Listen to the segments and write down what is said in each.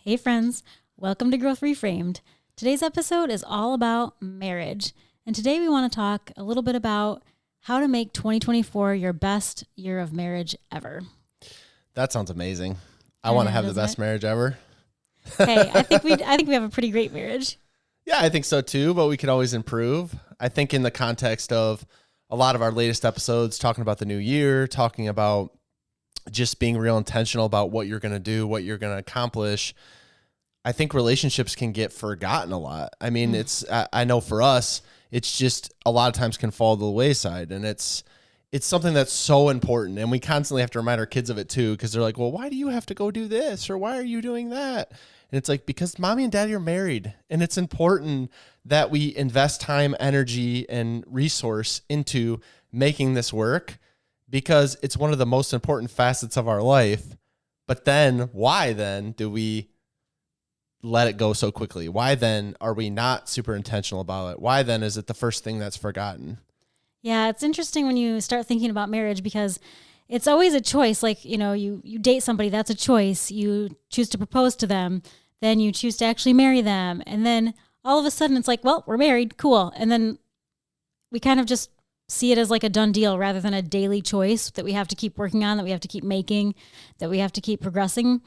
Hey friends, welcome to Growth Reframed. Today's episode is all about marriage. And today we want to talk a little bit about how to make 2024 your best year of marriage ever. That sounds amazing. I want to have the best marriage ever. Hey, I think we have a pretty great marriage. Yeah, I think so too, but we could always improve. I think in the context of a lot of our latest episodes, talking about the new year, talking about just being real intentional about what you're going to do, what you're going to accomplish, I think relationships can get forgotten a lot. I mean, I know for us, it's just a lot of times can fall to the wayside, and it's something that's so important, and we constantly have to remind our kids of it too, because they're like, well, why do you have to go do this? Or why are you doing that? And it's like, because mommy and daddy are married, and it's important that we invest time, energy, and resource into making this work, because it's one of the most important facets of our life. But then why then do we let it go so quickly? Why then are we not super intentional about it? Why then is it the first thing that's forgotten? Yeah, it's interesting when you start thinking about marriage, because it's always a choice. Like, you date somebody, that's a choice. You choose to propose to them, then you choose to actually marry them. And then all of a sudden it's like, well, we're married, cool. And then we kind of just see it as like a done deal rather than a daily choice that we have to keep working on, that we have to keep making, that we have to keep progressing.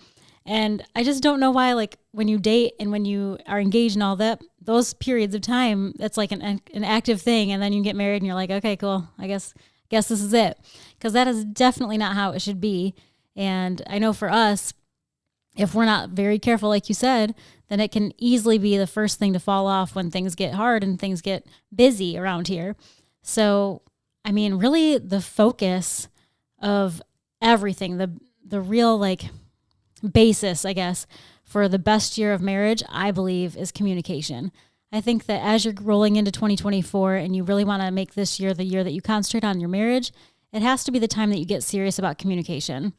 And I just don't know why, like when you date and when you are engaged and all that, those periods of time, that's like an active thing. And then you get married and you're like, okay, cool. I guess this is it. Because that is definitely not how it should be. And I know for us, if we're not very careful, like you said, then it can easily be the first thing to fall off when things get hard and things get busy around here. So, I mean, really the focus of everything, the real like basis, I guess, for the best year of marriage, I believe, is communication. I think that as you're rolling into 2024 and you really want to make this year the year that you concentrate on your marriage, it has to be the time that you get serious about communication.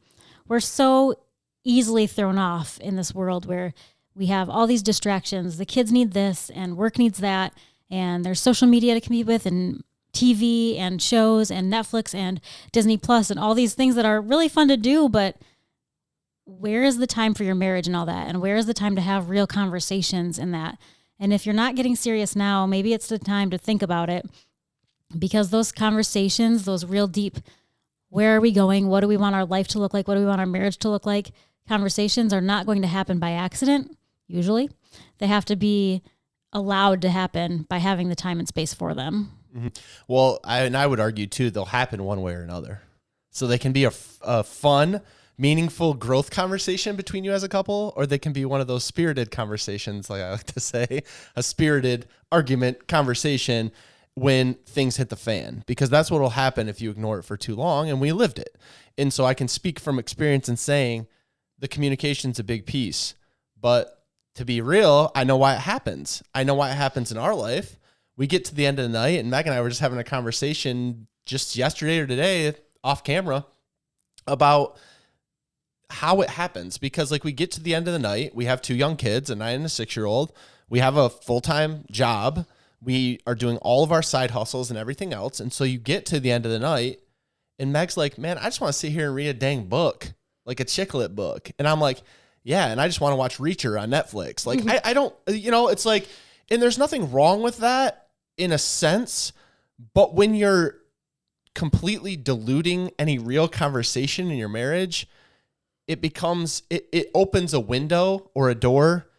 We're so easily thrown off in this world where we have all these distractions. The kids need this and work needs that, and there's social media to compete with, and TV and shows and Netflix and Disney Plus and all these things that are really fun to do, but where is the time for your marriage and all that? And where is the time to have real conversations in that? And if you're not getting serious now, maybe it's the time to think about it, because those conversations, those real deep, where are we going? What do we want our life to look like? What do we want our marriage to look like? Conversations are not going to happen by accident, usually. They have to be allowed to happen by having the time and space for them. Mm-hmm. Well, I would argue too, they'll happen one way or another. So they can be a fun, meaningful growth conversation between you as a couple, or they can be one of those spirited conversations, like I like to say, a spirited argument conversation when things hit the fan, because that's what will happen if you ignore it for too long, and we lived it. And so I can speak from experience in saying the communication's a big piece, but to be real, I know why it happens. I know why it happens in our life. We get to the end of the night, and Meg and I were just having a conversation just yesterday or today off camera about how it happens, because like we get to the end of the night, we have 2 young kids, a 9 and a 6-year-old. We have a full-time job. We are doing all of our side hustles and everything else. And so you get to the end of the night and Meg's like, man, I just want to sit here and read a dang book, like a chick lit book. And I'm like, yeah. And I just want to watch Reacher on Netflix. Like, I don't, it's like, and there's nothing wrong with that in a sense, but when you're completely diluting any real conversation in your marriage, it becomes, it opens a window or a door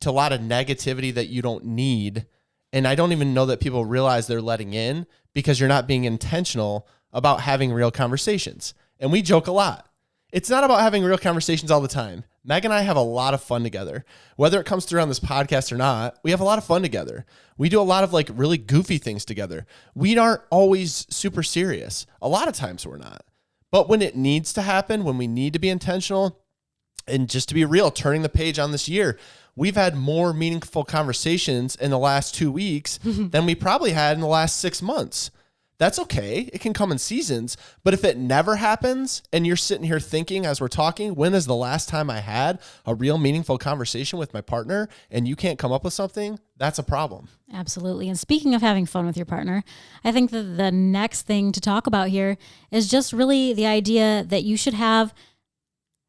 to a lot of negativity that you don't need. And I don't even know that people realize they're letting in, because you're not being intentional about having real conversations. And we joke a lot. It's not about having real conversations all the time. Meg and I have a lot of fun together. Whether it comes through on this podcast or not, we have a lot of fun together. We do a lot of like really goofy things together. We aren't always super serious. A lot of times we're not. But when it needs to happen, when we need to be intentional, and just to be real, turning the page on this year, we've had more meaningful conversations in the last 2 weeks than we probably had in the last 6 months. That's okay. It can come in seasons. But if it never happens and you're sitting here thinking as we're talking, when is the last time I had a real meaningful conversation with my partner, and you can't come up with something, that's a problem. Absolutely. And speaking of having fun with your partner, I think that the next thing to talk about here is just really the idea that you should have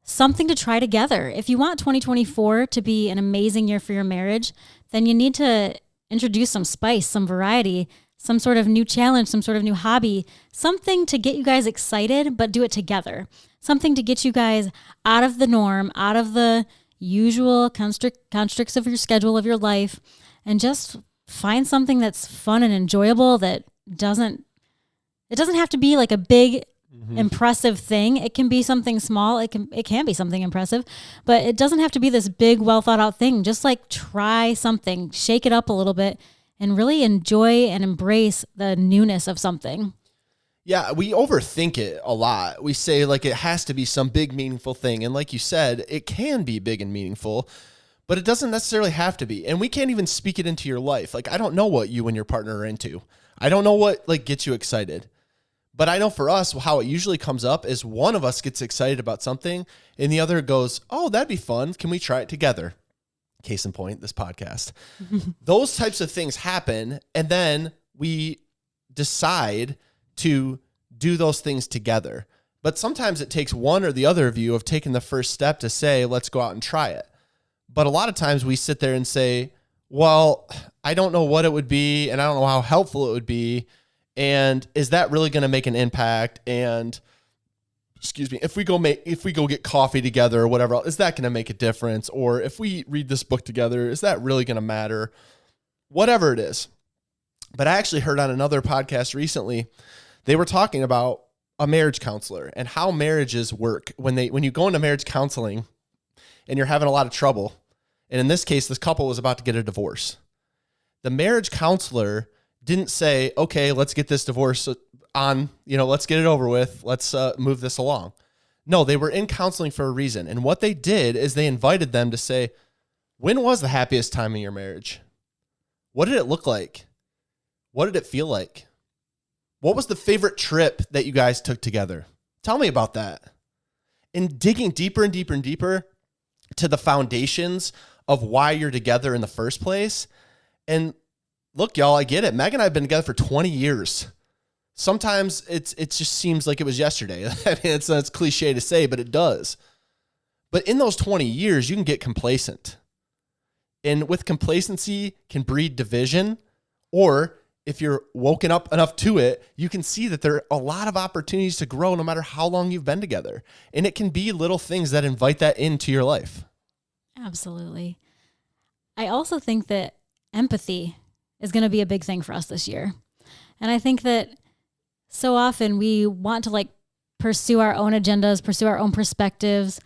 something to try together. If you want 2024 to be an amazing year for your marriage, then you need to introduce some spice, some variety, some sort of new challenge, some sort of new hobby, something to get you guys excited, but do it together. Something to get you guys out of the norm, out of the usual constricts of your schedule of your life, and just find something that's fun and enjoyable that doesn't have to be like a big impressive thing. It can be something small. It can be something impressive, but it doesn't have to be this big, well thought out thing. Just like try something, shake it up a little bit, and really enjoy and embrace the newness of something. Yeah, we overthink it a lot. We say like it has to be some big, meaningful thing. And like you said, it can be big and meaningful, but it doesn't necessarily have to be. And we can't even speak it into your life. Like, I don't know what you and your partner are into. I don't know what like gets you excited. But I know for us, how it usually comes up is one of us gets excited about something and the other goes, oh, that'd be fun. Can we try it together? Case in point, this podcast. Those types of things happen. And then we decide to do those things together. But sometimes it takes one or the other of you of taking the first step to say, let's go out and try it. But a lot of times we sit there and say, well, I don't know what it would be, and I don't know how helpful it would be. And is that really going to make an impact? And if we go get coffee together or whatever, is that going to make a difference? Or if we read this book together, is that really going to matter? Whatever it is. But I actually heard on another podcast recently, they were talking about a marriage counselor and how marriages work when you go into marriage counseling and you're having a lot of trouble. And in this case, this couple was about to get a divorce. The marriage counselor didn't say, okay, let's get this divorce on, let's get it over with. Let's move this along. No, they were in counseling for a reason. And what they did is they invited them to say, when was the happiest time in your marriage? What did it look like? What did it feel like? What was the favorite trip that you guys took together? Tell me about that. And digging deeper and deeper and deeper to the foundations of why you're together in the first place. And look, y'all, I get it. Meg and I have been together for 20 years. Sometimes it just seems like it was yesterday. I mean, it's cliche to say, but it does. But in those 20 years, you can get complacent. And with complacency can breed division, or if you're woken up enough to it, you can see that there are a lot of opportunities to grow no matter how long you've been together. And it can be little things that invite that into your life. Absolutely. I also think that empathy is going to be a big thing for us this year. And I think that so often we want to pursue our own agendas, pursue our own perspectives,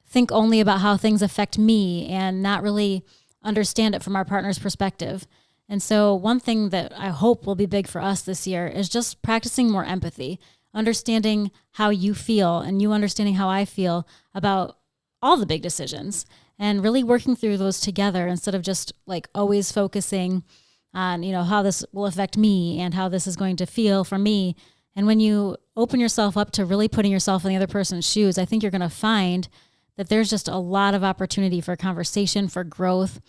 think only about how things affect me and not really understand it from our partner's perspective. And so one thing that I hope will be big for us this year is just practicing more empathy, understanding how you feel and you understanding how I feel about all the big decisions and really working through those together instead of just always focusing on, how this will affect me and how this is going to feel for me. And when you open yourself up to really putting yourself in the other person's shoes, I think you're going to find that there's just a lot of opportunity for conversation, for growth,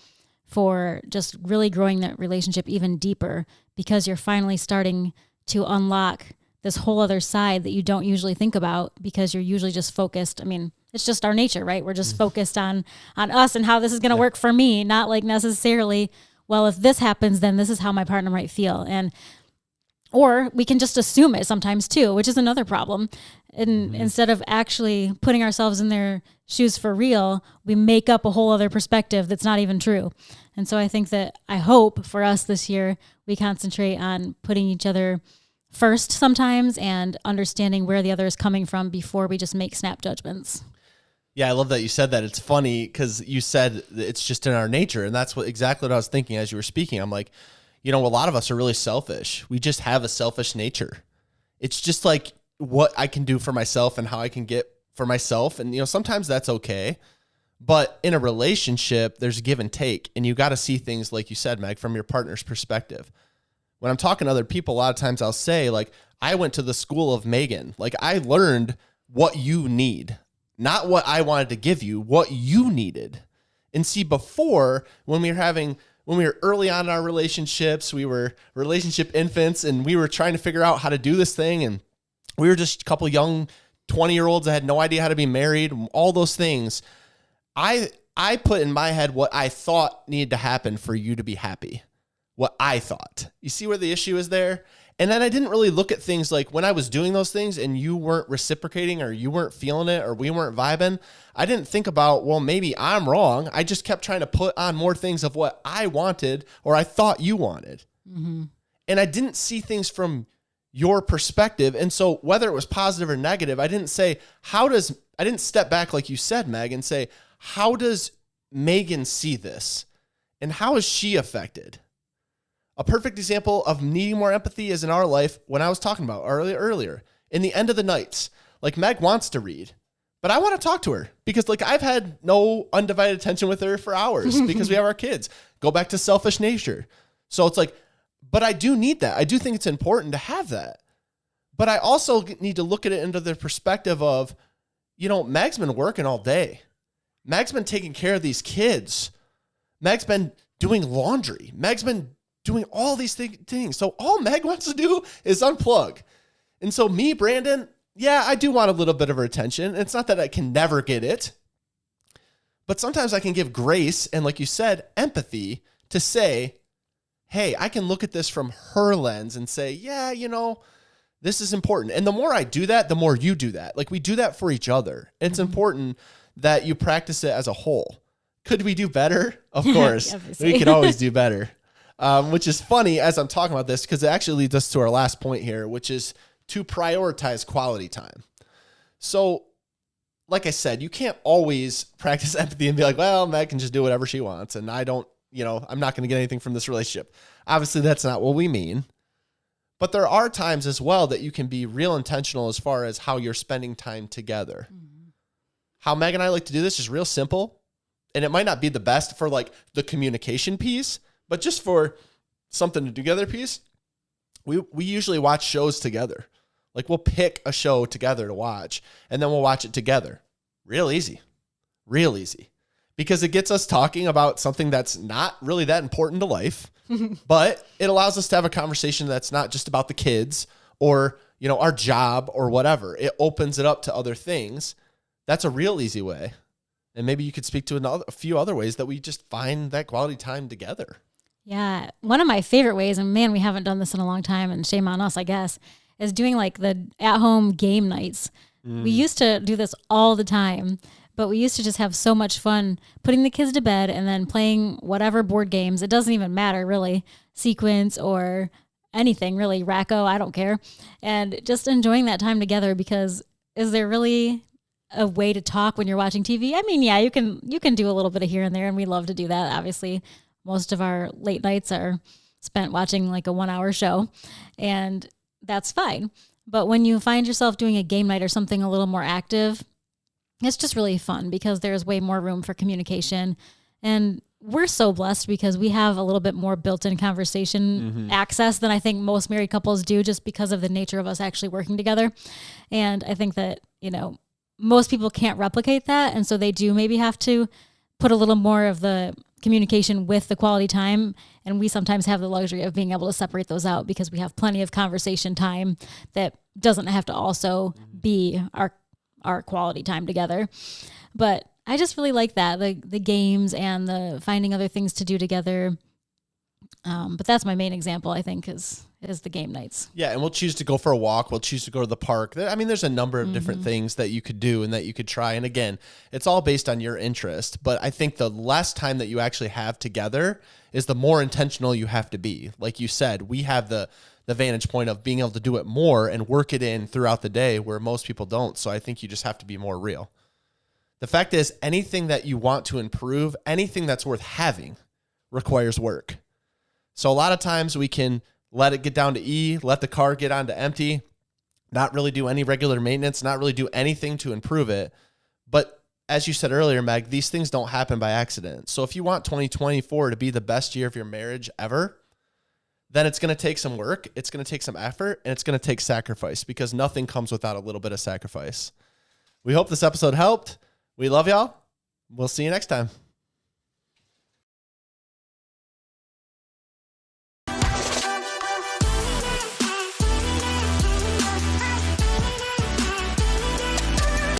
for just really growing that relationship even deeper because you're finally starting to unlock this whole other side that you don't usually think about because you're usually just focused. I mean, it's just our nature, right? We're just focused on us and how this is going to work for me, not necessarily, well, if this happens, then this is how my partner might feel. Or we can just assume it sometimes too, which is another problem. And instead of actually putting ourselves in their shoes for real, we make up a whole other perspective that's not even true. And so I hope for us this year, we concentrate on putting each other first sometimes and understanding where the other is coming from before we just make snap judgments. Yeah, I love that you said that. It's funny because you said it's just in our nature. And that's exactly what I was thinking as you were speaking. I'm like, a lot of us are really selfish. We just have a selfish nature. It's just like what I can do for myself and how I can get for myself. And, sometimes that's okay. But in a relationship, there's give and take. And you got to see things, like you said, Meg, from your partner's perspective. When I'm talking to other people, a lot of times I'll say, I went to the school of Meghan. I learned what you need, not what I wanted to give you, what you needed. And see, before, when we were early on in our relationships, we were relationship infants and we were trying to figure out how to do this thing. And we were just a couple young 20-year-olds that had no idea how to be married, all those things. I put in my head what I thought needed to happen for you to be happy. What I thought. You see where the issue is there? And then I didn't really look at things like when I was doing those things and you weren't reciprocating or you weren't feeling it or we weren't vibing. I didn't think about, well, maybe I'm wrong. I just kept trying to put on more things of what I wanted or I thought you wanted. Mm-hmm. And I didn't see things from your perspective. And so whether it was positive or negative, I didn't say, I didn't step back like you said, Meg, and say, how does Megan see this? And how is she affected? A perfect example of needing more empathy is in our life when I was talking about earlier. In the end of the nights, like Meg wants to read, but I want to talk to her because like I've had no undivided attention with her for hours because we have our kids. Go back to selfish nature. So it's like, but I do need that. I do think it's important to have that. But I also need to look at it into the perspective of, Meg's been working all day. Meg's been taking care of these kids. Meg's been doing laundry. Meg's been doing all these things. So all Meg wants to do is unplug. And so me, Brandon, yeah, I do want a little bit of her attention. It's not that I can never get it, but sometimes I can give grace and, like you said, empathy to say, hey, I can look at this from her lens and say, yeah, this is important. And the more I do that, the more you do that. Like we do that for each other. It's important that you practice it as a whole. Could we do better? Of course. We can always do better. Which is funny as I'm talking about this because it actually leads us to our last point here, which is to prioritize quality time. So, like I said, you can't always practice empathy and be like, well, Meg can just do whatever she wants. And I'm not going to get anything from this relationship. Obviously, that's not what we mean. But there are times as well that you can be real intentional as far as how you're spending time together. Mm-hmm. How Meg and I like to do this is real simple. And it might not be the best for like the communication piece, but just for something to do together piece, we usually watch shows together. Like we'll pick a show together to watch and then we'll watch it together. Real easy. Because it gets us talking about something that's not really that important to life, but it allows us to have a conversation that's not just about the kids or, our job or whatever. It opens it up to other things. That's a real easy way. And maybe you could speak to a few other ways that we just find that quality time together. Yeah. One of my favorite ways, and man, we haven't done this in a long time and shame on us, I guess, is doing like the at-home game nights. We used to do this all the time, but we used to just have so much fun putting the kids to bed and then playing whatever board games. It doesn't even matter really, sequence or anything really, Racco, I don't care. And just enjoying that time together because is there really a way to talk when you're watching TV? I mean, yeah, you can do a little bit of here and there and we love to do that. Obviously, most of our late nights are spent watching like a 1-hour show and that's fine. But when you find yourself doing a game night or something a little more active, it's just really fun because there's way more room for communication. And we're so blessed because we have a little bit more built-in conversation access than I think most married couples do just because of the nature of us actually working together. And I think that, most people can't replicate that. And so they do maybe have to put a little more of the communication with the quality time. And we sometimes have the luxury of being able to separate those out because we have plenty of conversation time that doesn't have to also be our quality time together. But I just really like that, the games and the finding other things to do together. But that's my main example, I think, is the game nights. Yeah, and we'll choose to go for a walk. We'll choose to go to the park. I mean, there's a number of different things that you could do and that you could try. And again, it's all based on your interest. But I think the less time that you actually have together is the more intentional you have to be. Like you said, we have the vantage point of being able to do it more and work it in throughout the day where most people don't. So I think you just have to be more real. The fact is, anything that you want to improve, anything that's worth having requires work. So a lot of times we can let it get down to E, let the car get onto empty, not really do any regular maintenance, not really do anything to improve it. But as you said earlier, Meg, these things don't happen by accident. So if you want 2024 to be the best year of your marriage ever, then it's going to take some work, it's going to take some effort, and it's going to take sacrifice because nothing comes without a little bit of sacrifice. We hope this episode helped. We love y'all. We'll see you next time.